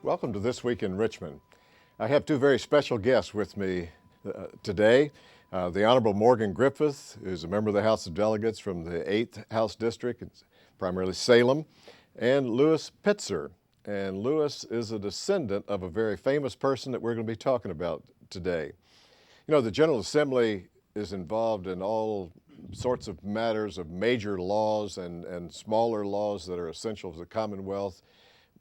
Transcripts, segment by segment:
Welcome to This Week in Richmond. I have two very special guests with me today. The Honorable Morgan Griffith, who's a member of the House of Delegates from the 8th House District, primarily Salem, and Louis Pitzer. And Louis is a descendant of a very famous person that we're going to be talking about today. You know, the General Assembly is involved in all sorts of matters of major laws and smaller laws that are essential to the Commonwealth,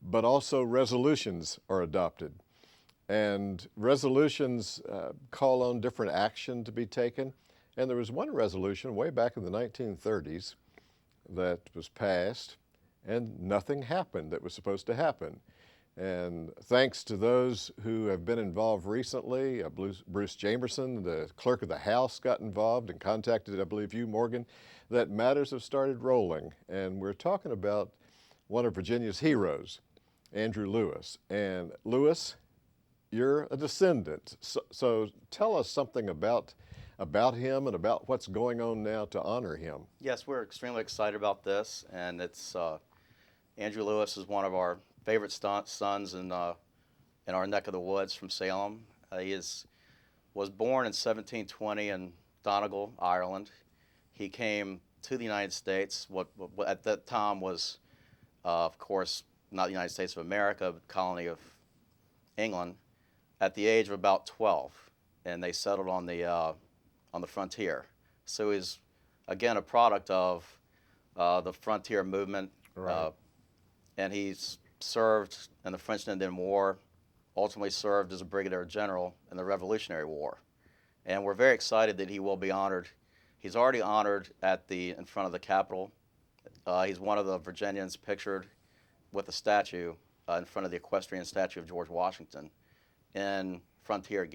but also resolutions are adopted. And resolutions call on different action to be taken. And there was one resolution way back in the 1930s that was passed, and nothing happened that was supposed to happen. And thanks to those who have been involved recently, Bruce Jamerson, the clerk of the House, got involved and contacted, I believe you, Morgan, that matters have started rolling. And we're talking about one of Virginia's heroes, Andrew Lewis. And Louis, you're a descendant. So tell us something about him and about what's going on now to honor him. Yes, we're extremely excited about this, and it's Andrew Lewis is one of our favorite sons in our neck of the woods from Salem. He was born in 1720 in Donegal, Ireland. He came to the United States, what at that time was, of course, not the United States of America, but colony of England, at the age of about 12, and they settled on the frontier. So he's, again, a product of the frontier movement, Right. And he's served in the French and Indian War, ultimately served as a brigadier general in the Revolutionary War. And we're very excited that he will be honored. He's already honored in front of the Capitol. He's one of the Virginians pictured with a statue in front of the equestrian statue of George Washington in frontier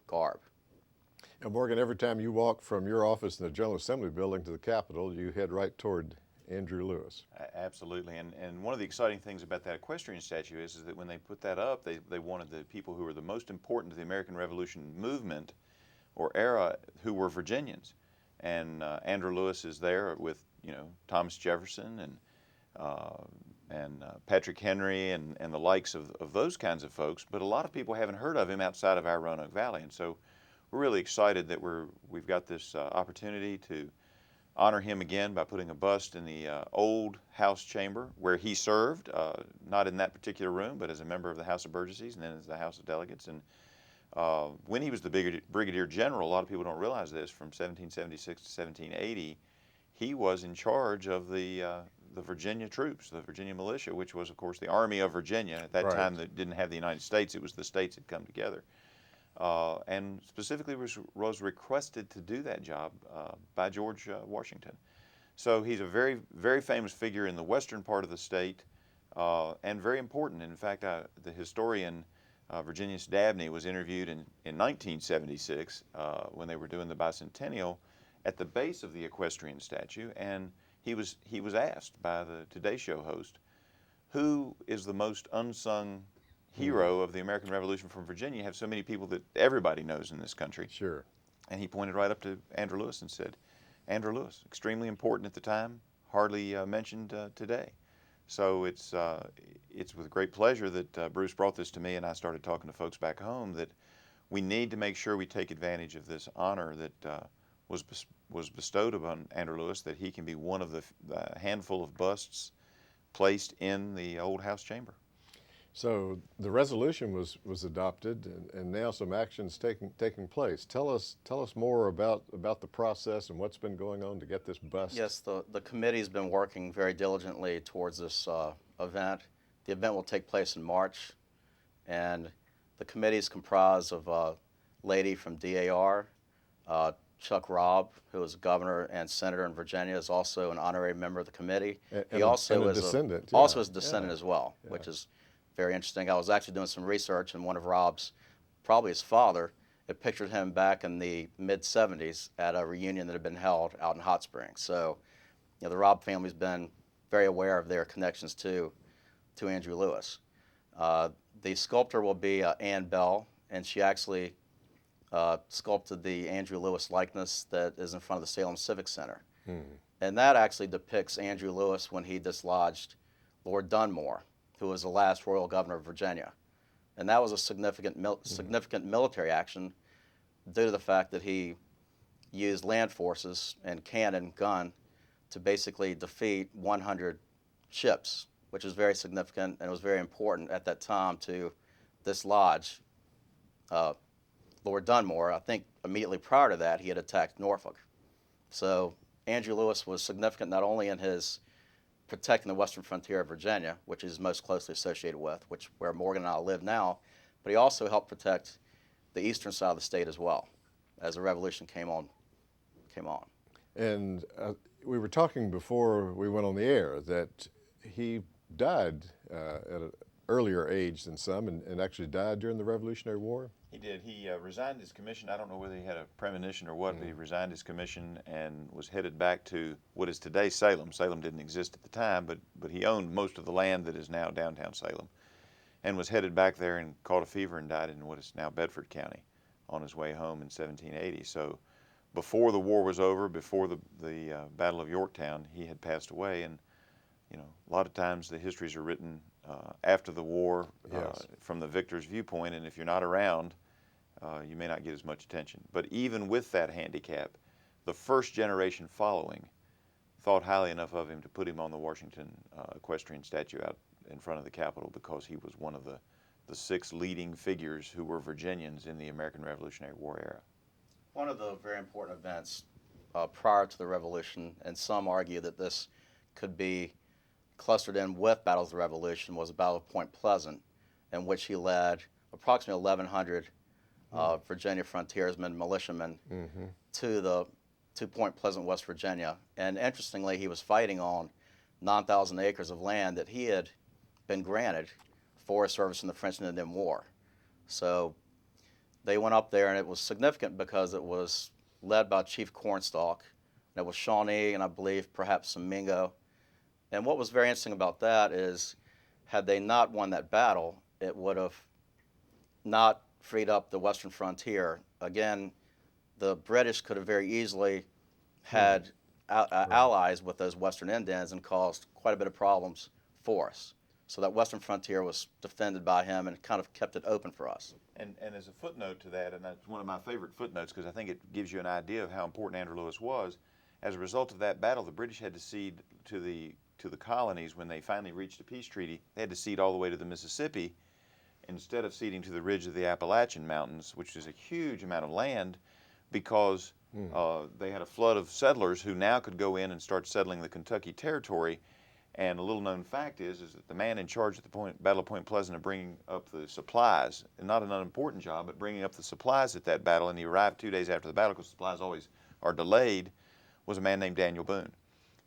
garb. And Morgan, every time you walk from your office in the General Assembly building to the Capitol, you head right toward Andrew Lewis. Absolutely, and one of the exciting things about that equestrian statue is that when they put that up, they wanted the people who were the most important to the American Revolution movement or era who were Virginians. And Andrew Lewis is there with, Thomas Jefferson and Patrick Henry and the likes of those kinds of folks, but a lot of people haven't heard of him outside of our Roanoke Valley, and so we're really excited that we've got this opportunity to honor him again by putting a bust in the old House chamber where he served, not in that particular room, but as a member of the House of Burgesses and then as the House of Delegates. And when he was the brigadier general, a lot of people don't realize this, from 1776 to 1780, he was in charge of the Virginia troops, the Virginia militia, which was, of course, the Army of Virginia. At that Right. time, that didn't have the United States. It was the states that come together. And specifically was requested to do that job by George Washington. So he's a very, very famous figure in the western part of the state and very important. In fact, the historian Virginius Dabney was interviewed in 1976 when they were doing the bicentennial at the base of the equestrian statue, and he was asked by the Today Show host, who is the most unsung hero of the American Revolution from Virginia? You have so many people that everybody knows in this country. Sure. And he pointed right up to Andrew Lewis and said, Andrew Lewis, extremely important at the time, hardly mentioned today. So it's with great pleasure that Bruce brought this to me, and I started talking to folks back home that we need to make sure we take advantage of this honor that was bestowed upon Andrew Lewis, that he can be one of the handful of busts placed in the old House chamber. So the resolution was adopted, and now some action's taking place. Tell us more about the process and what's been going on to get this bust. Yes, the committee's been working very diligently towards this event. The event will take place in March, and the committee is comprised of a lady from DAR, Chuck Robb, who is governor and senator in Virginia, is also an honorary member of the committee. He also is a descendant. Also is a descendant as well, which is very interesting. I was actually doing some research, and one of Rob's, probably his father, it pictured him back in the mid-'70s at a reunion that had been held out in Hot Springs. So, the Robb family's been very aware of their connections to Andrew Lewis. The sculptor will be Ann Bell, and she actually sculpted the Andrew Lewis likeness that is in front of the Salem Civic Center. And that actually depicts Andrew Lewis when he dislodged Lord Dunmore, who was the last royal governor of Virginia. And that was a significant military action due to the fact that he used land forces and cannon, gun, to basically defeat 100 ships, which is very significant and was very important at that time to dislodge Lord Dunmore. I think immediately prior to that, he had attacked Norfolk. So Andrew Lewis was significant not only in his protecting the western frontier of Virginia, which he's most closely associated with, where Morgan and I live now, but he also helped protect the eastern side of the state as well, as the revolution came on. And we were talking before we went on the air that he died at an earlier age than some, and actually died during the Revolutionary War. He did. He resigned his commission. I don't know whether he had a premonition or what, but he resigned his commission and was headed back to what is today Salem. Salem didn't exist at the time, but he owned most of the land that is now downtown Salem, and was headed back there and caught a fever and died in what is now Bedford County on his way home in 1780. So before the war was over, before the Battle of Yorktown, he had passed away. And you know, a lot of times the histories are written after the war, Yes. from the victor's viewpoint, and if you're not around, you may not get as much attention. But even with that handicap, the first generation following thought highly enough of him to put him on the Washington equestrian statue out in front of the Capitol, because he was one of the 6 leading figures who were Virginians in the American Revolutionary War era. One of the very important events prior to the Revolution, and some argue that this could be clustered in with Battles of the Revolution, was the Battle of Point Pleasant, in which he led approximately 1,100 Virginia frontiersmen, militiamen, to Point Pleasant, West Virginia. And interestingly, he was fighting on 9,000 acres of land that he had been granted for his service in the French and Indian War. So they went up there, and it was significant because it was led by Chief Cornstalk. And it was Shawnee, and I believe perhaps some Mingo. And what was very interesting about that is, had they not won that battle, it would have not freed up the western frontier. Again, the British could have very easily had allies with those western Indians and caused quite a bit of problems for us. So that western frontier was defended by him and kind of kept it open for us. And as a footnote to that, and that's one of my favorite footnotes because I think it gives you an idea of how important Andrew Lewis was, as a result of that battle, the British had to cede to the colonies. When they finally reached a peace treaty, they had to cede all the way to the Mississippi instead of ceding to the ridge of the Appalachian Mountains, which is a huge amount of land, because they had a flood of settlers who now could go in and start settling the Kentucky territory. And a little known fact is that the man in charge at the Battle of Point Pleasant of bringing up the supplies, and not an unimportant job, but bringing up the supplies at that battle, and he arrived 2 days after the battle because supplies always are delayed, was a man named Daniel Boone.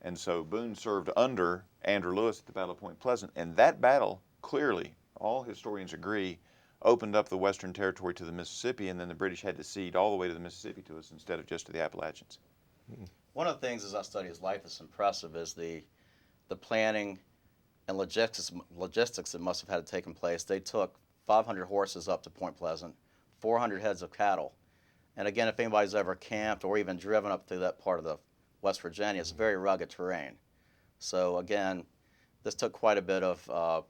And so Boone served under Andrew Lewis at the Battle of Point Pleasant, and that battle, clearly, all historians agree, opened up the western territory to the Mississippi, and then the British had to cede all the way to the Mississippi to us instead of just to the Appalachians. One of the things as I study his life that's impressive is the planning and logistics that must have had taken place. They took 500 horses up to Point Pleasant, 400 heads of cattle. And again, if anybody's ever camped or even driven up through that part of the West Virginia, it's very rugged terrain. So again, this took quite a bit of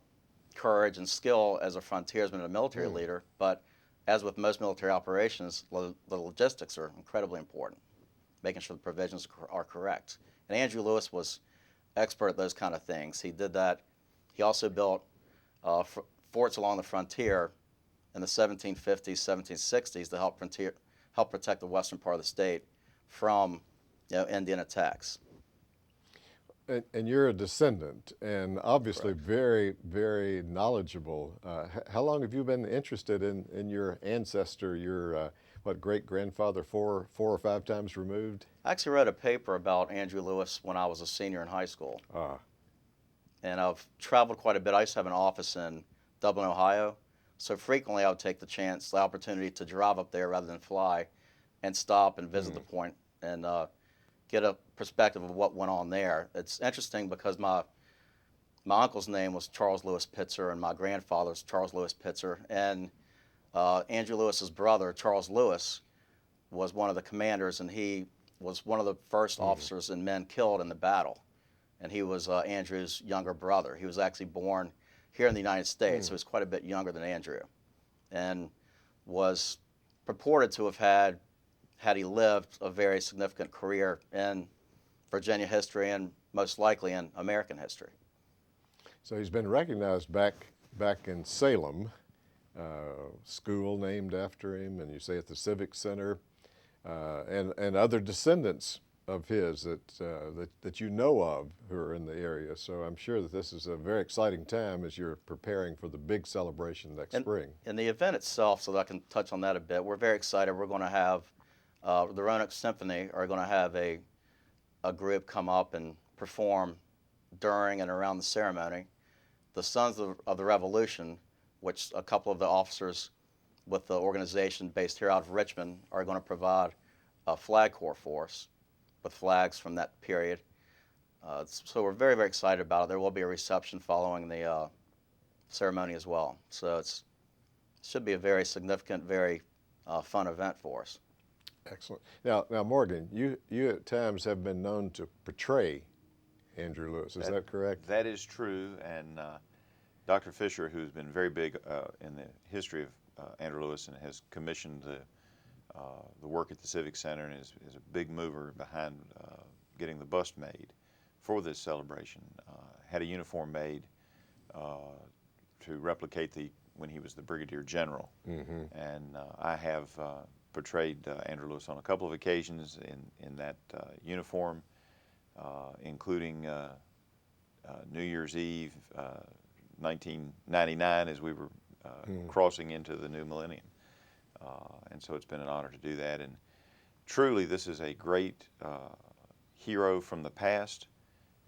courage and skill as a frontiersman and a military leader, but as with most military operations, the logistics are incredibly important, making sure the provisions are correct. And Andrew Lewis was expert at those kind of things. He did that. He also built forts along the frontier in the 1750s, 1760s to help protect the western part of the state from Indian attacks. And you're a descendant, and obviously Correct. very, very knowledgeable. How long have you been interested in your ancestor, your great-grandfather, four or five times removed? I actually wrote a paper about Andrew Lewis when I was a senior in high school. And I've traveled quite a bit. I used to have an office in Dublin, Ohio, so frequently I would take the opportunity to drive up there rather than fly and stop and visit the point and get a perspective of what went on there. It's interesting because my uncle's name was Charles Lewis Pitzer, and my grandfather's Charles Lewis Pitzer, and Andrew Lewis's brother, Charles Lewis, was one of the commanders, and he was one of the first officers and men killed in the battle. And he was Andrew's younger brother. He was actually born here in the United States, so he was quite a bit younger than Andrew. and was purported to have had he lived, a very significant career in Virginia history and most likely in American history. So he's been recognized back in Salem, school named after him, and you say at the Civic Center, and other descendants of his that you know of who are in the area. So I'm sure that this is a very exciting time as you're preparing for the big celebration next spring. And the event itself, so that I can touch on that a bit, we're very excited. We're going to have the Roanoke Symphony are going to have a group come up and perform during and around the ceremony. The Sons of the Revolution, which a couple of the officers with the organization based here out of Richmond are going to provide a flag corps for us with flags from that period. So we're very, very excited about it. There will be a reception following the ceremony as well. So it should be a very significant, very fun event for us. Excellent. Now Morgan, you at times have been known to portray Andrew Lewis. Is that correct? That is true, and Dr. Fisher, who's been very big in the history of Andrew Lewis and has commissioned the work at the Civic Center and is a big mover behind getting the bust made for this celebration, had a uniform made to replicate when he was the Brigadier General. Mm-hmm. And I have portrayed Andrew Lewis on a couple of occasions in that uniform, including New Year's Eve, 1999, as we were crossing into the new millennium. And so it's been an honor to do that. And truly, this is a great hero from the past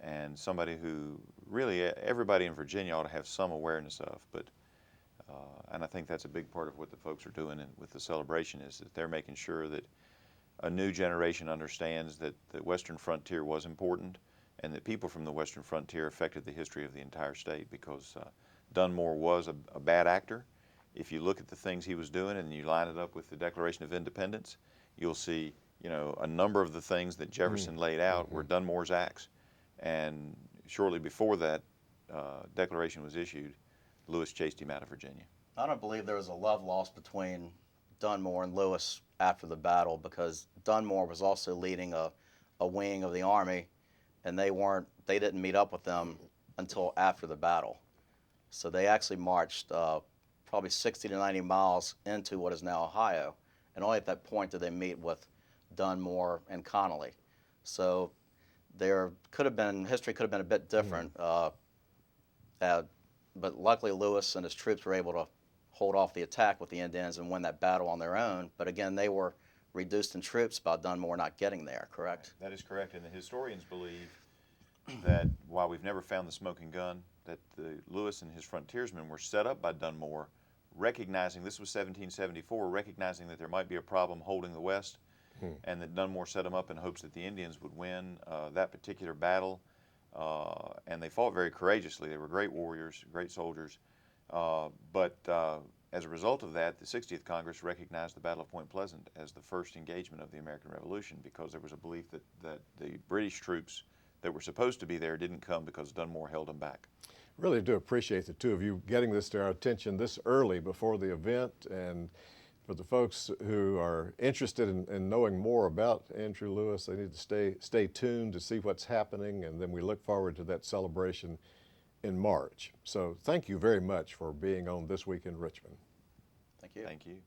and somebody who really everybody in Virginia ought to have some awareness of. And I think that's a big part of what the folks are doing with the celebration is that they're making sure that a new generation understands that the Western frontier was important and that people from the Western frontier affected the history of the entire state because Dunmore was a bad actor. If you look at the things he was doing and you line it up with the Declaration of Independence, you'll see, a number of the things that Jefferson laid out were Dunmore's acts. And shortly before that declaration was issued, Lewis chased him out of Virginia. I don't believe there was a love lost between Dunmore and Lewis after the battle because Dunmore was also leading a wing of the Army, and they didn't meet up with them until after the battle. So they actually marched probably 60 to 90 miles into what is now Ohio, and only at that point did they meet with Dunmore and Connolly. So history could have been a bit different, but luckily Lewis and his troops were able to hold off the attack with the Indians and win that battle on their own. But again, they were reduced in troops by Dunmore not getting there, correct? That is correct, and the historians believe that while we've never found the smoking gun, that Lewis and his frontiersmen were set up by Dunmore, recognizing, this was 1774, recognizing that there might be a problem holding the West, and that Dunmore set them up in hopes that the Indians would win that particular battle. And they fought very courageously. They were great warriors, great soldiers. But as a result of that, the 60th Congress recognized the Battle of Point Pleasant as the first engagement of the American Revolution because there was a belief that the British troops that were supposed to be there didn't come because Dunmore held them back. Really do appreciate the two of you getting this to our attention this early before the event. And for the folks who are interested in knowing more about Andrew Lewis, they need to stay tuned to see what's happening, and then we look forward to that celebration in March. So thank you very much for being on This Week in Richmond. Thank you. Thank you.